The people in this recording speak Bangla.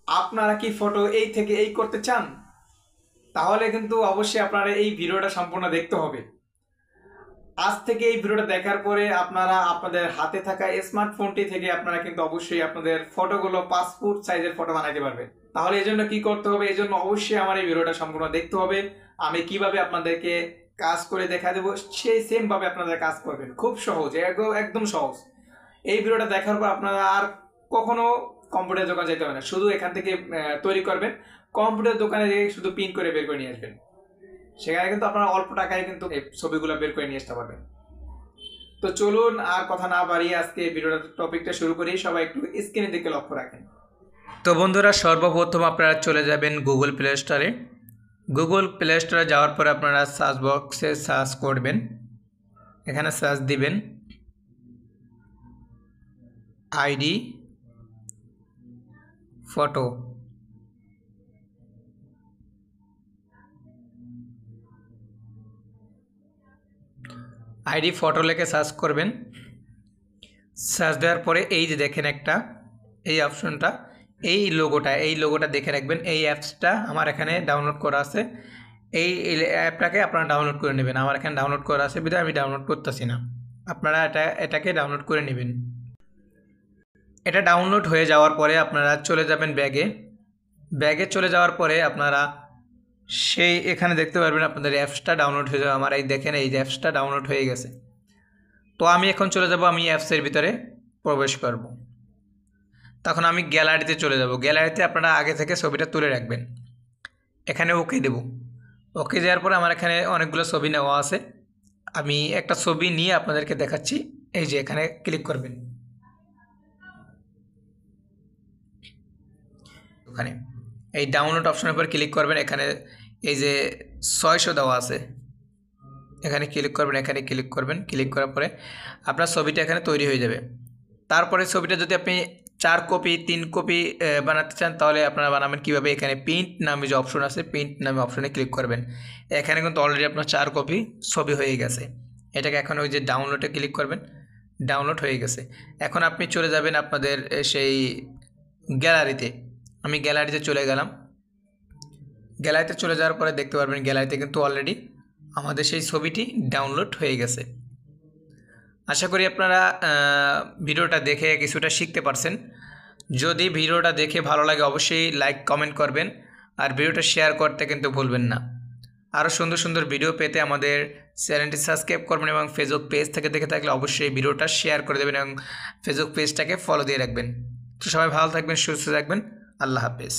আপনারা কি ফটো এই থেকে এই করতে চান? তাহলে কিন্তু অবশ্যই আপনারা এই ভিডিওটা সম্পূর্ণ দেখতে হবে। আজ থেকে এই ভিডিওটা দেখার পরে আপনারা আপনাদের হাতে থাকা স্মার্টফোনটি থেকে আপনারা কিন্তু অবশ্যই আপনাদের ফটোগুলো পাসপোর্ট সাইজের ফটো বানাইতে পারবেন। তাহলে এই জন্য কি করতে হবে? এই জন্য অবশ্যই আমার এই ভিডিওটা সম্পূর্ণ দেখতে হবে। আমি কিভাবে আপনাদেরকে কাজ করে দেখা দেবো, সেই সেম ভাবে আপনারা কাজ করবেন। খুব সহজ, একদম সহজ। এই ভিডিওটা দেখার পর আপনারা আর কখনো কম্পিউটার দোকানে যেতে হবে না, শুধু এখান থেকে তৈরি করবেন। কম্পিউটার দোকানে গিয়ে শুধু প্রিন্ট করে বের করে নিয়ে আসবেন। সেখানে কিন্তু আপনারা অল্প টাকায় কিন্তু এই ছবিগুলো বের করে নিয়ে আসতে পারবেন। তো চলুন আর কথা না বাড়িয়ে আজকে ভিডিওটা টপিকটা শুরু করি। সবাই একটু স্ক্রিনের দিকে লক্ষ্য রাখেন। তো বন্ধুরা, সর্বপ্রথম আপনারা চলে যাবেন গুগল প্লে স্টোরে। গুগল প্লে স্টোরে যাওয়ার পরে আপনারা সার্চ বক্সে সার্চ করবেন, এখানে সার্চ দিবেন আইডি ফটো। আইডি ফটো লিখে সার্চ করবেন। সার্চ দেওয়ার পরে এই যে দেখেন একটা এই অপশনটা, এই লোগোটা দেখে রাখবেন। এই অ্যাপসটা আমার এখানে ডাউনলোড করা আছে। এই অ্যাপটাকে আপনারা ডাউনলোড করে নেবেন। আমার এখানে ডাউনলোড করা আছে বিধায় আমি ডাউনলোড করতেছি না। আপনারা এটাকে ডাউনলোড করে নেবেন। এটা ডাউনলোড হয়ে যাওয়ার পরে আপনারা চলে যাবেন ব্যাগে চলে যাওয়ার পরে আপনারা সেই এখানে দেখতে পারবেন আপনাদের অ্যাপসটা ডাউনলোড হয়ে যাবে। আমার এই দেখেন এই যে অ্যাপসটা ডাউনলোড হয়ে গেছে। তো আমি এখন চলে যাব, আমি অ্যাপসের ভিতরে প্রবেশ করব। তখন আমি গ্যালারিতে চলে যাব। গ্যালারিতে আপনারা আগে থেকে ছবিটা তুলে রাখবেন। এখানে ওকে দেব। ওকে দেওয়ার পরে আমার এখানে অনেকগুলো ছবি নেওয়া আছে। আমি একটা ছবি নিয়ে আপনাদেরকে দেখাচ্ছি। এই যে এখানে ক্লিক করবেন, ওখানে এই ডাউনলোড অপশনের উপর ক্লিক করবেন। এখানে এই যে 600 দেওয়া আছে, এখানে ক্লিক করবেন। এখানে ক্লিক করবেন, ক্লিক করার পরে আপনার ছবিটা এখানে তৈরি হয়ে যাবে। তারপরে ছবিটা যদি আপনি 4 কপি 3 কপি বানাতে চান তাহলে আপনারা বানাবেন কীভাবে? এখানে প্রিন্ট নামে যে অপশন আছে, প্রিন্ট নামে অপশনে ক্লিক করবেন। এখানে কিন্তু অলরেডি আপনার 4 কপি ছবি হয়ে গেছে। এটাকে এখন ওই যে ডাউনলোডে ক্লিক করবেন, ডাউনলোড হয়ে গেছে। এখন আপনি চলে যাবেন আপনাদের সেই গ্যালারিতে। আমি গ্যালারিতে চলে গেলাম। গ্যালারিতে চলে যাওয়ার পরে দেখতে পারবেন গ্যালারিতে কিন্তু অলরেডি আমাদের সেই ছবিটি ডাউনলোড হয়ে গেছে। আশা করি আপনারা ভিডিওটা দেখে কিছুটা শিখতে পারছেন। যদি ভিডিওটা দেখে ভালো লাগে অবশ্যই লাইক কমেন্ট করবেন, আর ভিডিওটা শেয়ার করতে কিন্তু ভুলবেন না। আরও সুন্দর সুন্দর ভিডিও পেতে আমাদের চ্যানেলটি সাবস্ক্রাইব করবেন, এবং ফেসবুক পেজ থেকে দেখে থাকলে অবশ্যই ভিডিওটা শেয়ার করে দেবেন এবং ফেসবুক পেজটাকে ফলো দিয়ে রাখবেন। তো সবাই ভালো থাকবেন, সুস্থ থাকবেন। আল্লাহ হাফেজ।